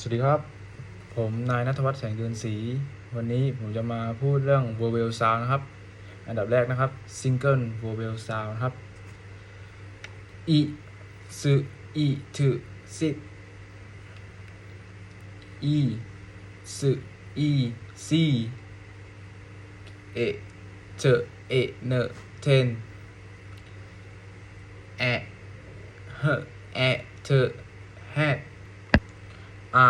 สวัสดีครับผมนายณัฐวัฒน์แสงเดือนศรีวันนี้ผมจะมาพูดเรื่อง vowel sound นะครับอันดับแรกนะครับ single vowel sound นะครับอิสึอิถึสิอีสึอีซีเอเจเอเนเทนแอเฮแอเธแฮอา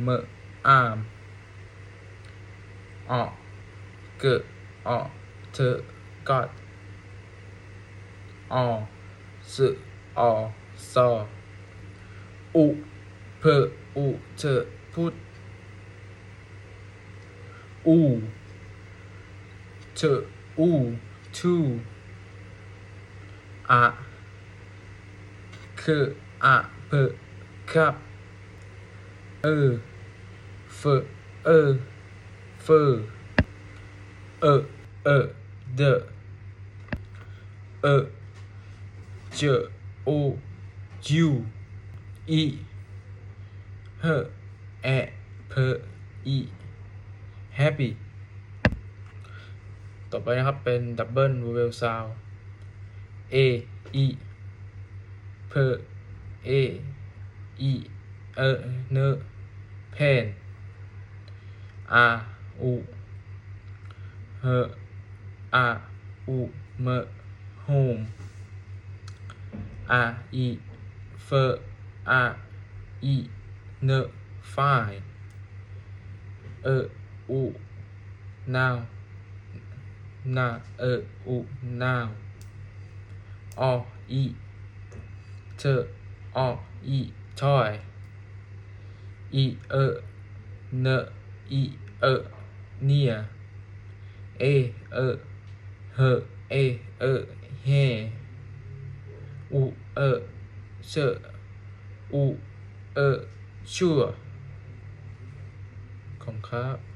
เมอามออเกอเธกอดอสึอซออุเพอุเธพุทอูเธอูทูอะคืออะเพครับเฟเฟเอเดเจโอจูอีเฮแอเพอี happy ต่อไปนะครับเป็น double vowel sound a e เพเออีเนเพนอาอูเฮอาอูเมโฮมอาอีเฟอาอีเนไฟอู now นาอู now ออีเธอออี toy อีเนอีnear เอเฮเอเฮอูเชอูชัวขอบคุณครับ